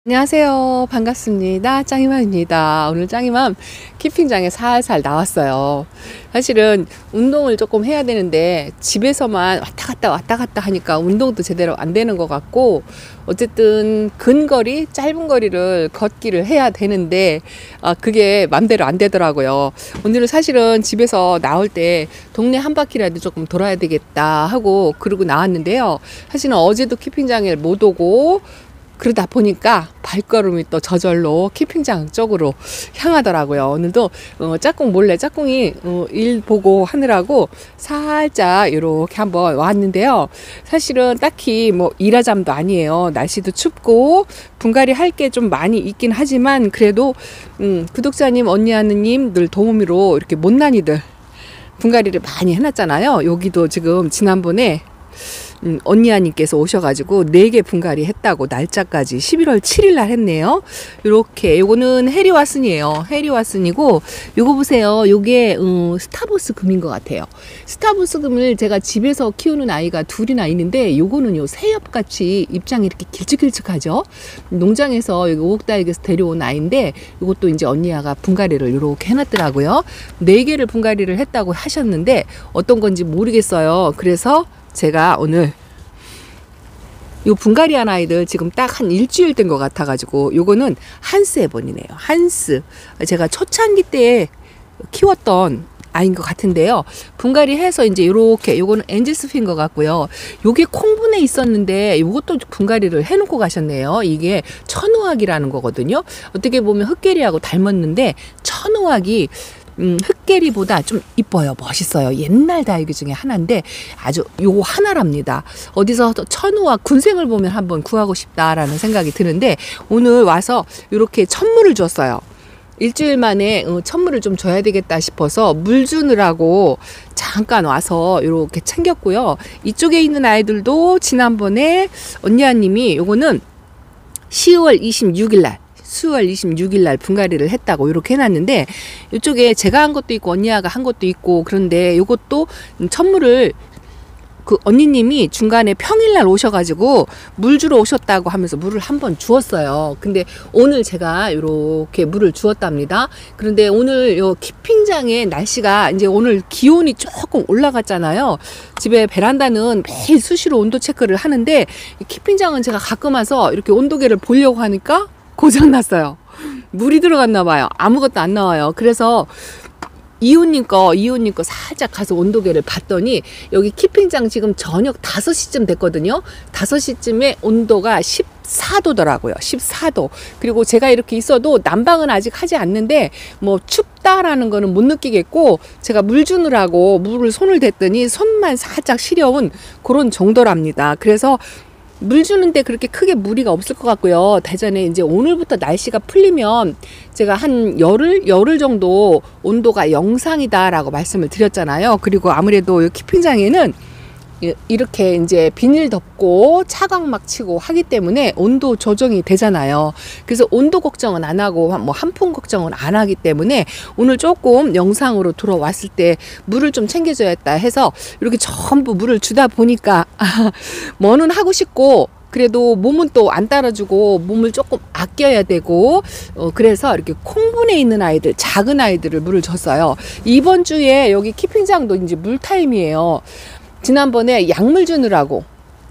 안녕하세요. 반갑습니다. 짱이맘입니다. 오늘 짱이맘 키핑장에 살살 나왔어요. 사실은 운동을 조금 해야 되는데 집에서만 왔다 갔다 하니까 운동도 제대로 안 되는 것 같고, 어쨌든 근거리, 짧은 거리를 걷기를 해야 되는데 그게 맘대로 안 되더라고요. 오늘은 사실은 집에서 나올 때 동네 한 바퀴라도 조금 돌아야 되겠다 하고 그러고 나왔는데요. 사실은 어제도 키핑장에 못 오고 그러다 보니까 발걸음이 또 저절로 키핑장 쪽으로 향하더라고요. 오늘도 짝꿍 몰래 짝꿍이 일 보고 하느라고 살짝 이렇게 한번 왔는데요. 사실은 딱히 뭐 일하잠도 아니에요. 날씨도 춥고 분갈이 할 게 좀 많이 있긴 하지만 그래도 구독자님, 언니 하느님들 도우미로 이렇게 못난이들 분갈이를 많이 해놨잖아요. 여기도 지금 지난번에 언니아님께서 오셔가지고 4개 분갈이 했다고 날짜까지 11월 7일 날 했네요. 요렇게 요거는 해리와슨이에요. 해리와슨이고 요거 보세요. 요게 스타버스 금인 것 같아요. 스타버스 금을 제가 집에서 키우는 아이가 둘이나 있는데 요거는 요 새엽같이 입장이 이렇게 길쭉길쭉하죠. 농장에서 여기 오옥다육에서 데려온 아이인데 요것도 이제 언니아가 분갈이를 요렇게 해놨더라고요. 4개를 분갈이를 했다고 하셨는데 어떤 건지 모르겠어요. 그래서 제가 오늘 요 분갈이 한 아이들 지금 딱 한 일주일 된 것 같아가지고 요거는 한스 에본이네요. 한스. 제가 초창기 때 키웠던 아이인 것 같은데요. 분갈이 해서 이제 요렇게 요거는 엔젤스핀 것 같고요. 요게 콩분에 있었는데 요것도 분갈이를 해놓고 가셨네요. 이게 천우학이라는 거거든요. 어떻게 보면 흑계리하고 닮았는데 천우학이 흑계리보다 좀 이뻐요. 멋있어요. 옛날 다육이 중에 하나인데 아주 요거 하나랍니다. 어디서 천우학 군생을 보면 한번 구하고 싶다라는 생각이 드는데 오늘 와서 이렇게 천물을 줬어요. 일주일 만에 천물을 좀 줘야 되겠다 싶어서 물 주느라고 잠깐 와서 이렇게 챙겼고요. 이쪽에 있는 아이들도 지난번에 언니아님이 요거는 10월 26일 날 10월 26일 날 분갈이를 했다고 이렇게 해놨는데 이쪽에 제가 한 것도 있고 언니아가 한 것도 있고 그런데 이것도 천물을 그 언니님이 중간에 평일날 오셔가지고 물 주러 오셨다고 하면서 물을 한번 주었어요. 근데 오늘 제가 이렇게 물을 주었답니다. 그런데 오늘 요 키핑장에 날씨가 이제 오늘 기온이 조금 올라갔잖아요. 집에 베란다는 매일 수시로 온도 체크를 하는데 키핑장은 제가 가끔 와서 이렇게 온도계를 보려고 하니까 고장났어요. 물이 들어갔나 봐요. 아무것도 안 나와요. 그래서 이웃님 거 살짝 가서 온도계를 봤더니 여기 키핑장 지금 저녁 5시쯤 됐거든요. 5시쯤에 온도가 14도더라고요. 14도. 그리고 제가 이렇게 있어도 난방은 아직 하지 않는데 뭐 춥다라는 거는 못 느끼겠고 제가 물 주느라고 물을 손을 댔더니 손만 살짝 시려운 그런 정도랍니다. 그래서 물 주는데 그렇게 크게 무리가 없을 것 같고요. 대전에 이제 오늘부터 날씨가 풀리면 제가 한 열흘 정도 온도가 영상이다라고 말씀을 드렸잖아요. 그리고 아무래도 이 키핑장에는 이렇게 이제 비닐 덮고 차광막 치고 하기 때문에 온도 조정이 되잖아요. 그래서 온도 걱정은 안 하고 뭐 한풍 걱정은 안 하기 때문에 오늘 조금 영상으로 들어왔을 때 물을 좀 챙겨줘야겠다 해서 이렇게 전부 물을 주다 보니까 뭐는 하고 싶고 그래도 몸은 또 안 따라주고 몸을 조금 아껴야 되고 그래서 이렇게 콩분에 있는 아이들, 작은 아이들을 물을 줬어요. 이번 주에 여기 키핑장도 이제 물 타임이에요. 지난번에 약물 주느라고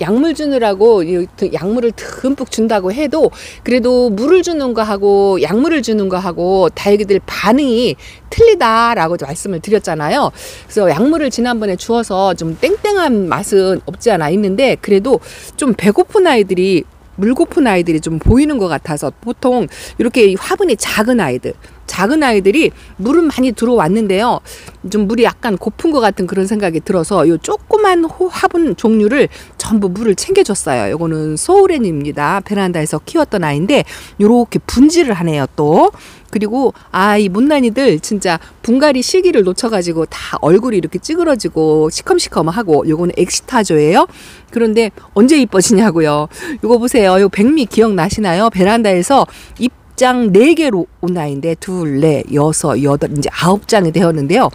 약물을 듬뿍 준다고 해도 그래도 물을 주는 거 하고 약물을 주는 거 하고 다육이들 반응이 틀리다라고 말씀을 드렸잖아요. 그래서 약물을 지난번에 주어서 좀 땡땡한 맛은 없지 않아 있는데 그래도 좀 배고픈 아이들이 물고픈 아이들이 좀 보이는 것 같아서 보통 이렇게 화분이 작은 아이들이 물은 많이 들어왔는데요. 좀 물이 약간 고픈 것 같은 그런 생각이 들어서 요 조그만 화분 종류를 전부 물을 챙겨줬어요. 요거는 소우렌입니다. 베란다에서 키웠던 아이인데 요렇게 분질을 하네요 또. 그리고 이 못난이들 진짜 분갈이 시기를 놓쳐가지고 다 얼굴이 이렇게 찌그러지고 시컴시컴하고 요거는 엑시타조예요. 그런데 언제 이뻐지냐고요. 요거 보세요. 요 백미 기억나시나요? 베란다에서 입장 4개로 온 아이인데 2, 4, 6, 8 이제 9장이 되었는데요.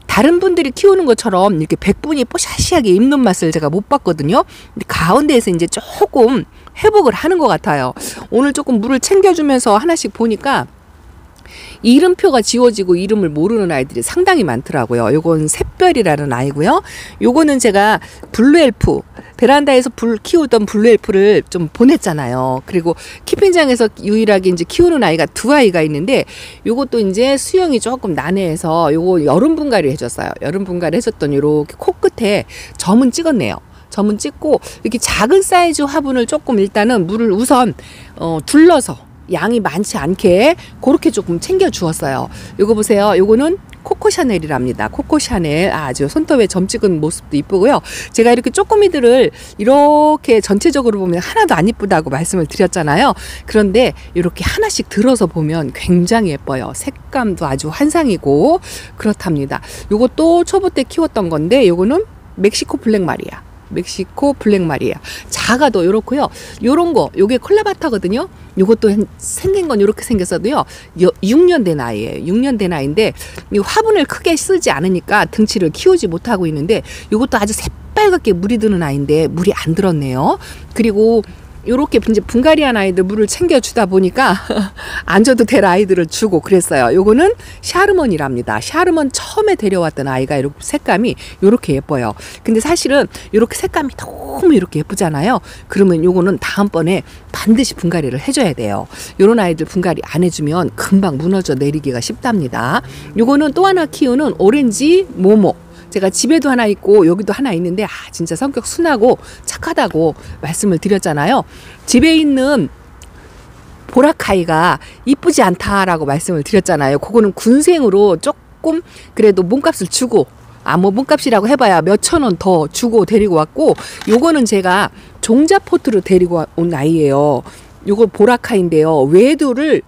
다른 분들이 키우는 것처럼 이렇게 백분이 뽀샤시하게 입는 맛을 제가 못 봤거든요. 근데 가운데에서 이제 조금 회복을 하는 것 같아요. 오늘 조금 물을 챙겨주면서 하나씩 보니까 이름표가 지워지고 이름을 모르는 아이들이 상당히 많더라고요. 요건 샛별이라는 아이고요. 요거는 제가 블루엘프, 베란다에서 키우던 블루엘프를 좀 보냈잖아요. 그리고 키핑장에서 유일하게 이제 키우는 아이가 두 아이가 있는데, 요것도 이제 수영이 조금 난해해서 요거 여름 분갈이 해줬어요. 여름 분갈이 해줬더니 요렇게 코끝에 점은 찍었네요. 점은 찍고 이렇게 작은 사이즈 화분을 조금 일단은 물을 우선 둘러서 양이 많지 않게 그렇게 조금 챙겨 주었어요. 요거 보세요. 요거는 코코샤넬이랍니다. 코코샤넬. 아주 손톱에 점 찍은 모습도 이쁘고요. 제가 이렇게 쪼꼬미들을 이렇게 전체적으로 보면 하나도 안 이쁘다고 말씀을 드렸잖아요. 그런데 이렇게 하나씩 들어서 보면 굉장히 예뻐요. 색감도 아주 환상이고 그렇답니다. 요것도 초보 때 키웠던 건데, 요거는 멕시코 블랙마리아. 멕시코 블랙마리아. 작아도 요렇고요. 요런 거, 요게 콜라바타거든요. 요것도 생긴 건 요렇게 생겼어도요. 6년 된 아이예요. 6년 된 아이인데, 이 화분을 크게 쓰지 않으니까 등치를 키우지 못하고 있는데, 요것도 아주 새빨갛게 물이 드는 아이인데 물이 안 들었네요. 그리고 요렇게 이제 분갈이한 아이들 물을 챙겨주다 보니까 안 줘도 될 아이들을 주고 그랬어요. 요거는 샤르먼이랍니다. 샤르먼 처음에 데려왔던 아이가 이렇게 색감이 요렇게 예뻐요. 근데 사실은 요렇게 색감이 너무 이렇게 예쁘잖아요. 그러면 요거는 다음번에 반드시 분갈이를 해줘야 돼요. 요런 아이들 분갈이 안 해주면 금방 무너져 내리기가 쉽답니다. 요거는 또 하나 키우는 오렌지 모모. 제가 집에도 하나 있고 여기도 하나 있는데, 진짜 성격 순하고 착하다고 말씀을 드렸잖아요. 집에 있는 보라카이가 이쁘지 않다라고 말씀을 드렸잖아요. 그거는 군생으로 조금 그래도 몸값을 주고, 뭐 몸값이라고 해봐야 몇천 원 더 주고 데리고 왔고, 요거는 제가 종자포트로 데리고 온 아이예요. 요거 보라카이인데요. 외두를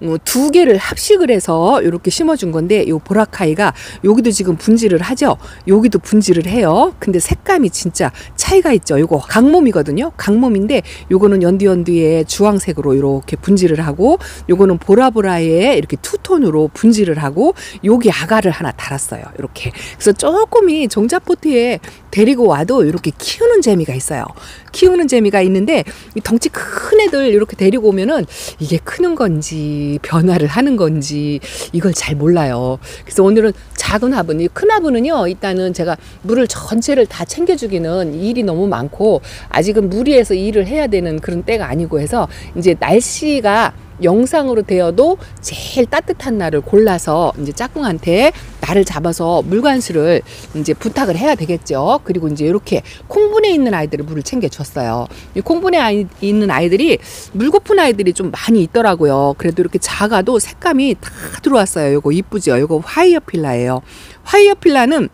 2개를 합식을 해서 이렇게 심어준 건데, 요 보라카이가 여기도 지금 분질을 하죠. 여기도 분질을 해요. 근데 색감이 진짜 차이가 있죠. 요거 강몸이거든요. 강몸인데 요거는 연두연두의 주황색으로 이렇게 분질을 하고, 요거는 보라보라의 이렇게 투톤으로 분질을 하고, 여기 아가를 하나 달았어요. 이렇게. 그래서 조금이 종자포트에 데리고 와도 이렇게 키우는 재미가 있어요. 키우는 재미가 있는데, 이 덩치 큰 애들 이렇게 데리고 오면은 이게 크는 건지 변화를 하는 건지 이걸 잘 몰라요. 그래서 오늘은 작은 화분, 큰 화분은요, 일단은 제가 물을 전체를 다 챙겨주기는 일이 너무 많고 아직은 무리해서 일을 해야 되는 그런 때가 아니고 해서, 이제 날씨가 영상으로 되어도 제일 따뜻한 날을 골라서 이제 짝꿍한테 날을 잡아서 물관수를 이제 부탁을 해야 되겠죠. 그리고 이제 이렇게 콩분에 있는 아이들을 물을 챙겨줬어요. 이 콩분에 있는 아이들이 물 고픈 아이들이 좀 많이 있더라고요. 그래도 이렇게 작아도 색감이 다 들어왔어요. 요거 이쁘죠? 요거 화이어필라예요. 화이어필라는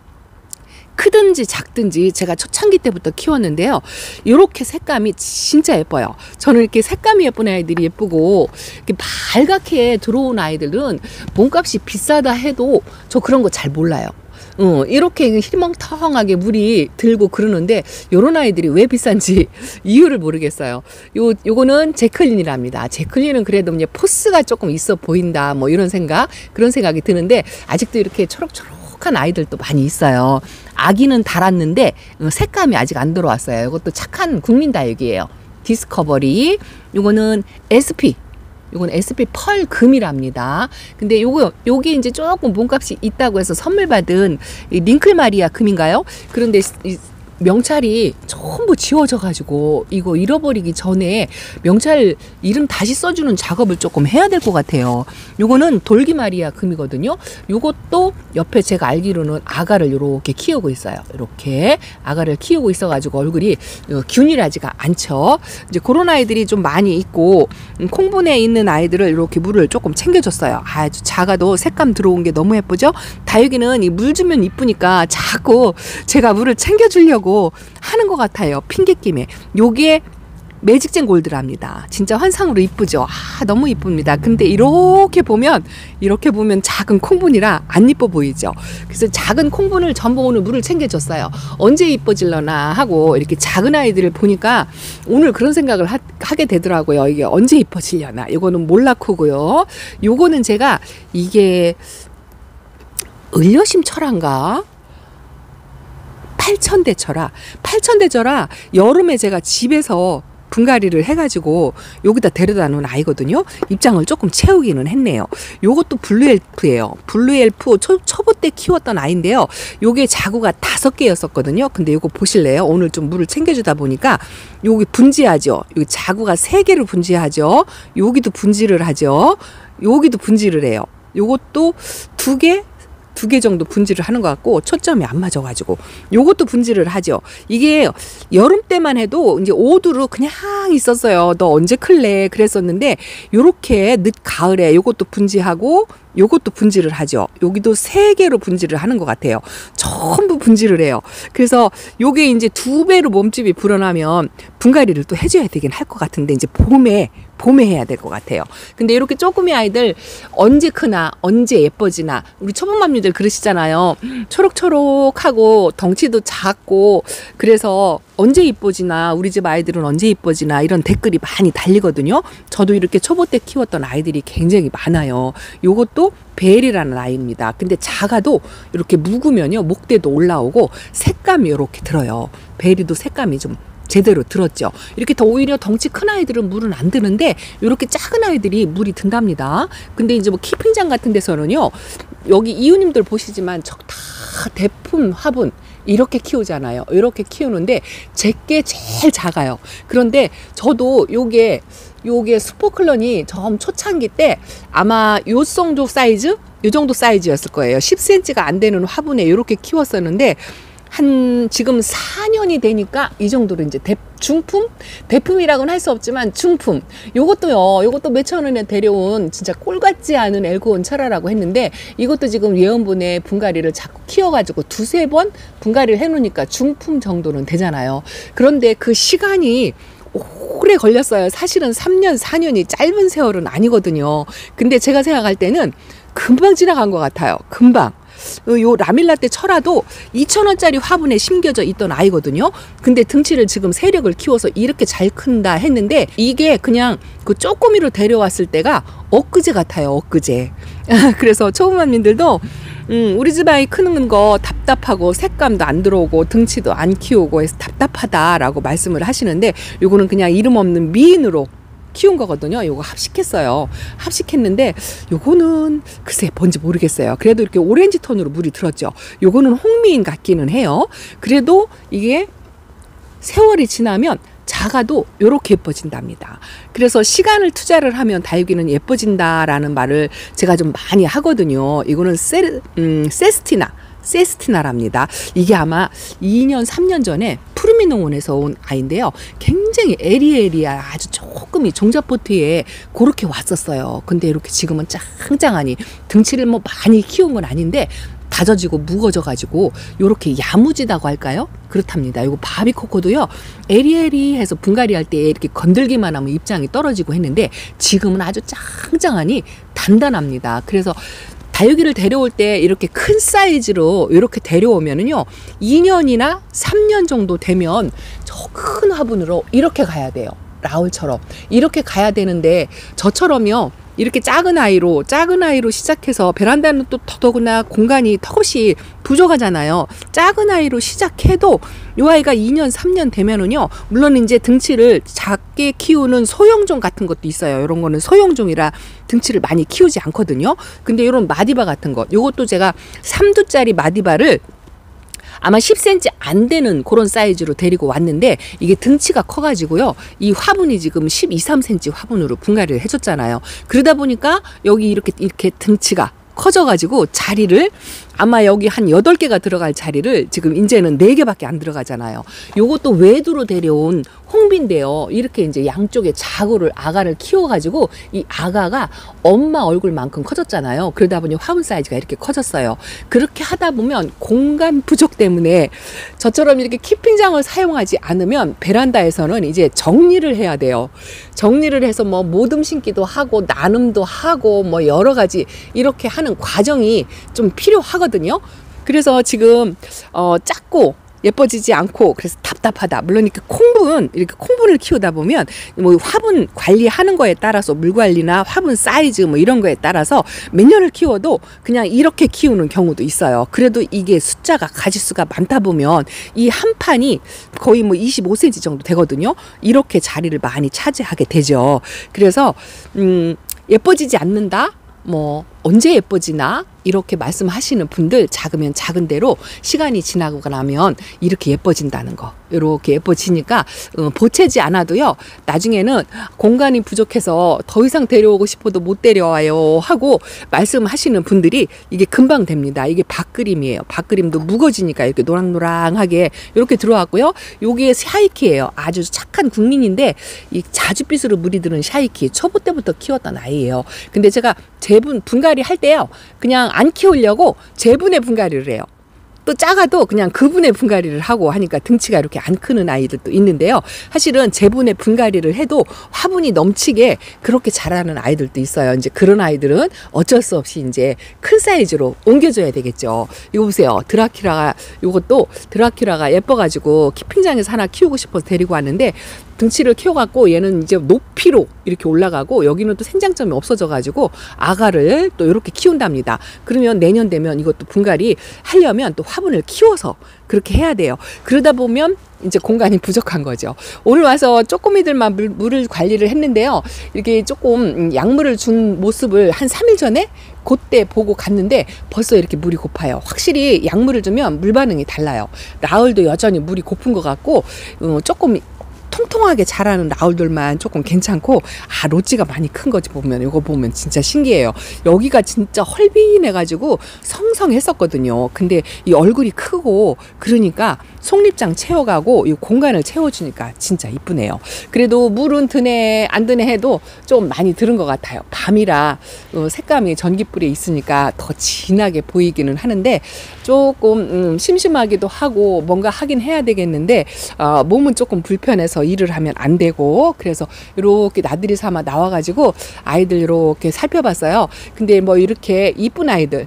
크든지 작든지 제가 초창기 때부터 키웠는데요. 이렇게 색감이 진짜 예뻐요. 저는 이렇게 색감이 예쁜 아이들이 예쁘고, 이렇게 발갛게 들어온 아이들은 몸값이 비싸다 해도 저 그런 거 잘 몰라요. 이렇게 희멍텅하게 물이 들고 그러는데, 요런 아이들이 왜 비싼지 이유를 모르겠어요. 요거는 제클린이랍니다. 제클린은 그래도 이제 포스가 조금 있어 보인다, 뭐 이런 그런 생각이 드는데, 아직도 이렇게 초록초록한 아이들도 많이 있어요. 아기는 달았는데 색감이 아직 안 들어왔어요. 이것도 착한 국민다육이에요. 디스커버리. 요거는 SP. 요건 SP 펄 금이랍니다. 근데 요게 이제 조금 몸값이 있다고 해서 선물 받은 이 링클 마리아 금인가요? 그런데 명찰이 전부 지워져 가지고 이거 잃어버리기 전에 명찰 이름 다시 써주는 작업을 조금 해야 될 것 같아요. 요거는 돌기 마리아 금이거든요. 요것도 옆에 제가 알기로는 아가를 요렇게 키우고 있어요. 이렇게 아가를 키우고 있어 가지고 얼굴이 균일하지가 않죠. 이제 그런 아이들이 좀 많이 있고, 콩분에 있는 아이들을 이렇게 물을 조금 챙겨줬어요. 아주 작아도 색감 들어온 게 너무 예쁘죠. 다육이는 이 물 주면 이쁘니까 자꾸 제가 물을 챙겨주려고 하는 것 같아요. 핑계김에. 요게 매직젠 골드랍니다. 진짜 환상으로 이쁘죠. 너무 이쁩니다. 근데 이렇게 보면 작은 콩분이라 안 이뻐 보이죠. 그래서 작은 콩분을 전부 오늘 물을 챙겨줬어요. 언제 이뻐질려나 하고 이렇게 작은 아이들을 보니까 오늘 그런 생각을 하게 되더라고요. 이게 언제 이뻐질려나. 이거는 몰라코고요. 요거는 제가 이게 을려심 철화인가? 8,000대철아. 8,000대철아. 여름에 제가 집에서 분갈이를 해가지고 여기다 데려다 놓은 아이거든요. 입장을 조금 채우기는 했네요. 요것도 블루엘프예요. 블루엘프 초보 때 키웠던 아이인데요. 요게 자구가 5개였었거든요. 근데 요거 보실래요? 오늘 좀 물을 챙겨주다 보니까 여기 분지하죠. 여기 자구가 3개로 분지하죠. 여기도 분지를 하죠. 여기도 분지를 해요. 요것도 2개 정도 분지를 하는 것 같고 초점이 안 맞아가지고 요것도 분지를 하죠. 이게 여름 때만 해도 이제 오두로 그냥 있었어요. 너 언제 클래 그랬었는데 요렇게 늦 가을에 요것도 분지하고 요것도 분지를 하죠. 여기도 3개로 분지를 하는 것 같아요. 전부 분지를 해요. 그래서 요게 이제 2배로 몸집이 불어나면 분갈이를 또 해줘야 되긴 할 것 같은데 이제 봄에 해야 될 것 같아요. 근데 이렇게 조그미 아이들 언제 크나 언제 예뻐지나 우리 초보맘님들 그러시잖아요. 초록초록하고 덩치도 작고 그래서 언제 이뻐지나 우리 집 아이들은 언제 이뻐지나 이런 댓글이 많이 달리거든요. 저도 이렇게 초보 때 키웠던 아이들이 굉장히 많아요. 요것도 벨이라는 아이입니다. 근데 작아도 이렇게 묵으면요 목대도 올라오고 색감이 이렇게 들어요. 벨이도 색감이 좀 제대로 들었죠. 이렇게 더 오히려 덩치 큰 아이들은 물은 안 드는데 이렇게 작은 아이들이 물이 든답니다. 근데 이제 뭐 키핑장 같은 데서는요 여기 이웃님들 보시지만 다 대품 화분 이렇게 키우잖아요. 이렇게 키우는데 제게 제일 작아요. 그런데 저도 요게 스포클런이 좀 초창기 때 아마 요 정도 사이즈? 요 정도 사이즈였을 거예요. 10cm가 안 되는 화분에 이렇게 키웠었는데 한 지금 4년이 되니까 이 정도로 이제 중품? 대품이라고는 할 수 없지만 중품. 요것도 몇천 원에 데려온 진짜 꼴 같지 않은 엘고온 철화라고 했는데 이것도 지금 예언분에 분갈이를 자꾸 키워가지고 2-3번 분갈이를 해놓으니까 중품 정도는 되잖아요. 그런데 그 시간이 오래 걸렸어요. 사실은 3년, 4년이 짧은 세월은 아니거든요. 근데 제가 생각할 때는 금방 지나간 것 같아요. 금방. 요 라밀라떼 철화도 2,000원짜리 화분에 심겨져 있던 아이거든요. 근데 등치를 지금 세력을 키워서 이렇게 잘 큰다 했는데 이게 그냥 그 쪼꼬미로 데려왔을 때가 엊그제 같아요. 엊그제. 그래서 초보맘님들도 우리 집 아이 크는 거 답답하고 색감도 안 들어오고 등치도 안 키우고 해서 답답하다라고 말씀을 하시는데 요거는 그냥 이름 없는 미인으로 키운 거거든요. 요거 합식했어요. 합식했는데 요거는 글쎄 뭔지 모르겠어요. 그래도 이렇게 오렌지 톤으로 물이 들었죠. 요거는 홍미인 같기는 해요. 그래도 이게 세월이 지나면 작아도 요렇게 예뻐진답니다. 그래서 시간을 투자를 하면 다육이는 예뻐진다라는 말을 제가 좀 많이 하거든요. 이거는 세스티나랍니다. 이게 아마 2년, 3년 전에 푸르미 농원에서 온 아이인데요. 굉장히 에리에리한 아주 조금이 종잣보트에 그렇게 왔었어요. 근데 이렇게 지금은 짱짱하니 등치를 뭐 많이 키운 건 아닌데 다져지고 무거져가지고 요렇게 야무지다고 할까요? 그렇답니다. 이거 바비코코도요. 에리에리해서 분갈이 할 때 이렇게 건들기만 하면 입장이 떨어지고 했는데 지금은 아주 짱짱하니 단단합니다. 그래서 다육이를 데려올 때 이렇게 큰 사이즈로 이렇게 데려오면은요 2년이나 3년 정도 되면 저 큰 화분으로 이렇게 가야 돼요. 라울처럼 이렇게 가야 되는데 저처럼요 이렇게 작은 아이로 시작해서 베란다는 또 더더구나 공간이 턱없이 부족하잖아요. 작은 아이로 시작해도 이 아이가 2년 3년 되면은요 물론 이제 등치를 작게 키우는 소형종 같은 것도 있어요. 이런 거는 소형종이라 등치를 많이 키우지 않거든요. 근데 이런 마디바 같은 거 요것도 제가 3두짜리 마디바를 아마 10cm 안 되는 그런 사이즈로 데리고 왔는데 이게 등치가 커가지고요. 이 화분이 지금 12, 13cm 화분으로 분갈이를 해줬잖아요. 그러다 보니까 여기 이렇게 등치가 커져가지고 자리를 아마 여기 한 8개가 들어갈 자리를 지금 이제는 4개밖에 안 들어가잖아요. 요것도 외두로 데려온 홍비인데요. 이렇게 이제 양쪽에 아가를 키워가지고 이 아가가 엄마 얼굴만큼 커졌잖아요. 그러다 보니 화분 사이즈가 이렇게 커졌어요. 그렇게 하다 보면 공간 부족 때문에 저처럼 이렇게 키핑장을 사용하지 않으면 베란다에서는 이제 정리를 해야 돼요. 정리를 해서 뭐 모듬 심기도 하고 나눔도 하고 뭐 여러 가지 이렇게 하는 과정이 좀 필요하거든요. 그래서 지금 작고 예뻐지지 않고 그래서 답답하다. 물론 이렇게 콩분을 키우다 보면 뭐 화분 관리하는 거에 따라서 물 관리나 화분 사이즈 뭐 이런 거에 따라서 몇 년을 키워도 그냥 이렇게 키우는 경우도 있어요. 그래도 이게 숫자가 가지수가 많다 보면 이 한 판이 거의 뭐 25cm 정도 되거든요. 이렇게 자리를 많이 차지하게 되죠. 그래서 예뻐지지 않는다. 뭐 언제 예뻐지나 이렇게 말씀하시는 분들 작으면 작은 대로 시간이 지나고 나면 이렇게 예뻐진다는 거. 이렇게 예뻐지니까 보채지 않아도요. 나중에는 공간이 부족해서 더 이상 데려오고 싶어도 못 데려와요 하고 말씀하시는 분들이 이게 금방 됩니다. 이게 밭그림이에요. 밭그림도 묵어지니까 이렇게 노랑노랑하게 이렇게 들어왔고요. 요게 샤이키예요. 아주 착한 국민인데 이 자줏빛으로 물이 드는 샤이키. 초보 때부터 키웠던 아이예요. 근데 제가 분갈이 할 때요. 그냥 안 키우려고 재분해 분갈이를 해요. 또 작아도 그냥 그분의 분갈이를 하고 하니까 등치가 이렇게 안 크는 아이들도 있는데요. 사실은 재분의 분갈이를 해도 화분이 넘치게 그렇게 자라는 아이들도 있어요. 이제 그런 아이들은 어쩔 수 없이 이제 큰 사이즈로 옮겨줘야 되겠죠. 이거 보세요. 이것도 드라큘라가 예뻐가지고 키핑장에서 하나 키우고 싶어서 데리고 왔는데 등치를 키워갖고 얘는 이제 높이로 이렇게 올라가고 여기는 또 생장점이 없어져가지고 아가를 또 이렇게 키운답니다. 그러면 내년 되면 이것도 분갈이 하려면 또 화분을 키워서 그렇게 해야 돼요. 그러다 보면 이제 공간이 부족한 거죠. 오늘 와서 쪼꼬미들만 물을 관리를 했는데요. 이렇게 조금 약물을 준 모습을 한 3일 전에 그때 보고 갔는데 벌써 이렇게 물이 고파요. 확실히 약물을 주면 물 반응이 달라요. 라울도 여전히 물이 고픈 것 같고 조금 통통하게 자라는 라울들만 조금 괜찮고 로찌가 많이 큰 거지 보면 이거 보면 진짜 신기해요. 여기가 진짜 헐빈해가지고 성성했었거든요. 근데 이 얼굴이 크고 그러니까 속립장 채워가고 이 공간을 채워주니까 진짜 이쁘네요. 그래도 물은 드네 안 드네 해도 좀 많이 들은 것 같아요. 밤이라 색감이 전기불에 있으니까 더 진하게 보이기는 하는데 조금 심심하기도 하고 뭔가 하긴 해야 되겠는데 몸은 조금 불편해서 일을 하면 안 되고 그래서 이렇게 나들이 삼아 나와가지고 아이들 이렇게 살펴봤어요. 근데 뭐 이렇게 이쁜 아이들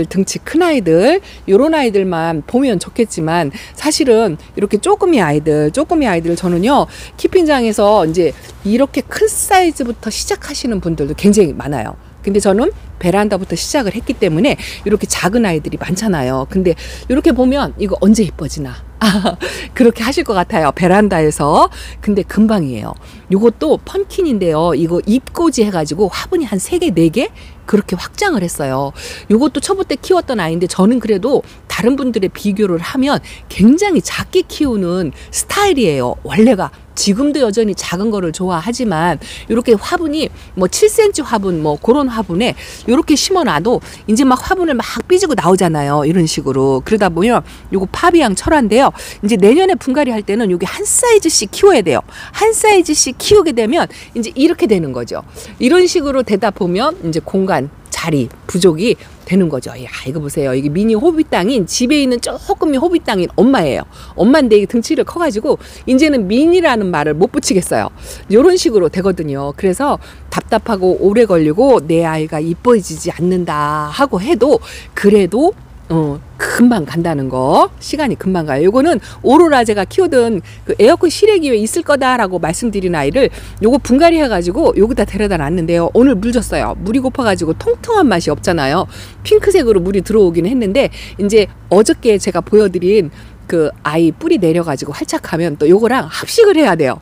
등치 큰 아이들 요런 아이들만 보면 좋겠지만 사실은 이렇게 쪼끄미 아이들 저는요 키핑장에서 이제 이렇게 큰 사이즈부터 시작하시는 분들도 굉장히 많아요. 근데 저는 베란다부터 시작을 했기 때문에 이렇게 작은 아이들이 많잖아요. 근데 이렇게 보면 이거 언제 이뻐지나 그렇게 하실 것 같아요. 베란다에서. 근데 금방이에요. 요것도 펌킨인데요. 이거 잎꽂이 해가지고 화분이 한 3개 4개 그렇게 확장을 했어요. 요것도 초보 때 키웠던 아이인데 저는 그래도 다른 분들의 비교를 하면 굉장히 작게 키우는 스타일이에요. 원래가 지금도 여전히 작은 거를 좋아하지만 이렇게 화분이 뭐 7cm 화분 뭐 그런 화분에 이렇게 심어놔도 이제 막 화분을 막 삐지고 나오잖아요. 이런 식으로. 그러다 보면 요거 파비앙 철화인데요. 이제 내년에 분갈이 할 때는 요게 한 사이즈씩 키워야 돼요. 한 사이즈씩 키우게 되면 이제 이렇게 되는 거죠. 이런 식으로 되다 보면 이제 공간 자리 부족이 되는 거죠. 야, 이거 보세요. 이게 미니 호빗 땅인 집에 있는 조금의 호빗 땅인 엄마예요. 엄마인데 이게 등치를 커가지고 이제는 미니라는 말을 못 붙이겠어요. 이런 식으로 되거든요. 그래서 답답하고 오래 걸리고 내 아이가 이뻐지지 않는다 하고 해도 그래도 금방 간다는 거. 시간이 금방 가요. 요거는 오로라 제가 키우던 그 에어컨 실외기 위에 있을 거다라고 말씀드린 아이를 요거 분갈이 해가지고 여기다 데려다 놨는데요. 오늘 물 줬어요. 물이 고파가지고 통통한 맛이 없잖아요. 핑크색으로 물이 들어오긴 했는데 이제 어저께 제가 보여드린 그 아이 뿌리 내려가지고 활착하면 또 요거랑 합식을 해야 돼요.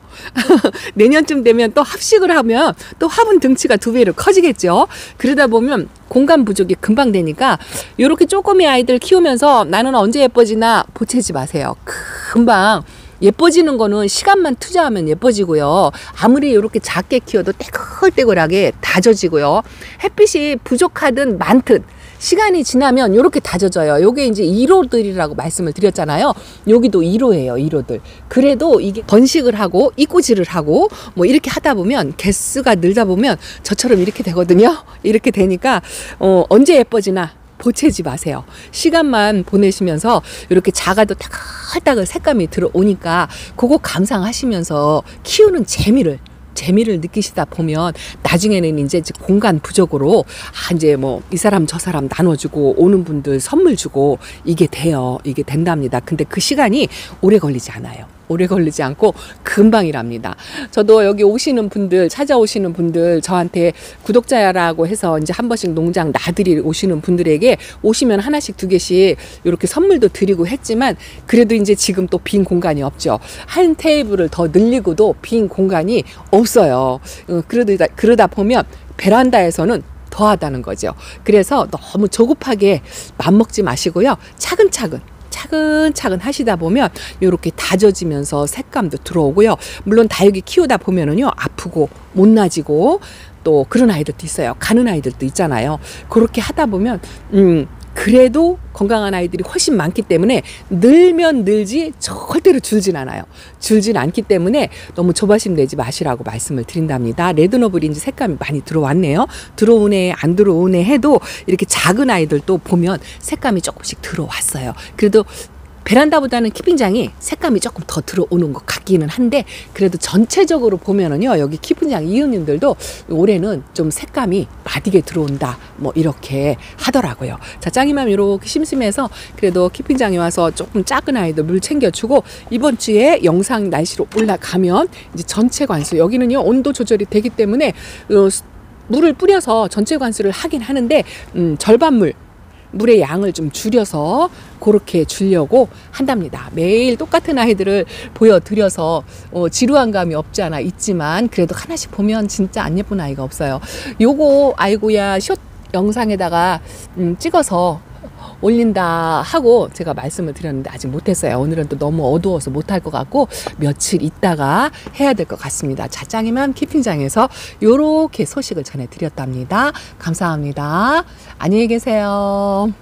내년쯤 되면 또 합식을 하면 또 화분 등치가 2배로 커지겠죠. 그러다 보면 공간 부족이 금방 되니까 요렇게 쪼꼬미 아이들 키우면서 나는 언제 예뻐지나 보채지 마세요. 금방 예뻐지는 거는 시간만 투자하면 예뻐지고요. 아무리 이렇게 작게 키워도 떼글떼글하게 다져지고요. 햇빛이 부족하든 많든 시간이 지나면 이렇게 다져져요. 요게 이제 1호들이라고 말씀을 드렸잖아요. 여기도 1호예요. 1호들. 그래도 이게 번식을 하고 이꼬지를 하고 뭐 이렇게 하다 보면 개수가 늘다 보면 저처럼 이렇게 되거든요. 이렇게 되니까 언제 예뻐지나 보채지 마세요. 시간만 보내시면서 이렇게 작아도 따글따글 색감이 들어오니까 그거 감상하시면서 키우는 재미를 재미를 느끼시다 보면 나중에는 이제 공간 부족으로 이제 뭐 이 사람 저 사람 나눠주고 오는 분들 선물 주고 이게 돼요. 이게 된답니다. 근데 그 시간이 오래 걸리지 않아요. 오래 걸리지 않고 금방이랍니다. 저도 여기 오시는 분들, 찾아오시는 분들, 저한테 구독자라고 해서 이제 한 번씩 농장 나들이 오시는 분들에게 오시면 하나씩 두 개씩 이렇게 선물도 드리고 했지만 그래도 이제 지금 또 빈 공간이 없죠. 한 테이블을 더 늘리고도 빈 공간이 없어요. 그러다 보면 베란다에서는 더 하다는 거죠. 그래서 너무 조급하게 맘먹지 마시고요. 차근차근 하시다 보면 이렇게 다져지면서 색감도 들어오고요. 물론 다육이 키우다 보면은요, 아프고 못 나지고 또 그런 아이들도 있어요. 가는 아이들도 있잖아요. 그렇게 하다 보면 그래도 건강한 아이들이 훨씬 많기 때문에 늘면 늘지 절대로 줄진 않아요. 줄진 않기 때문에 너무 조바심 내지 마시라고 말씀을 드린답니다. 레드노블인지 색감이 많이 들어왔네요. 들어오네 안 들어오네 해도 이렇게 작은 아이들도 보면 색감이 조금씩 들어왔어요. 그래도 베란다보다는 키핑장이 색감이 조금 더 들어오는 것 같기는 한데 그래도 전체적으로 보면은요, 여기 키핑장 이웃님들도 올해는 좀 색감이 마디게 들어온다 뭐 이렇게 하더라고요. 자, 짱이맘 이렇게 심심해서 그래도 키핑장에 와서 조금 작은 아이들 물 챙겨주고 이번 주에 영상 날씨로 올라가면 이제 전체 관수, 여기는요 온도 조절이 되기 때문에 물을 뿌려서 전체 관수를 하긴 하는데 절반 물의 양을 좀 줄여서 그렇게 주려고 한답니다. 매일 똑같은 아이들을 보여드려서 지루한 감이 없지 않아 있지만 그래도 하나씩 보면 진짜 안 예쁜 아이가 없어요. 요거 아이고야 숏 영상에다가 찍어서 올린다 하고 제가 말씀을 드렸는데 아직 못했어요. 오늘은 또 너무 어두워서 못할 것 같고 며칠 있다가 해야 될 것 같습니다. 자, 짱이맘 키핑장에서 요렇게 소식을 전해드렸답니다. 감사합니다. 안녕히 계세요.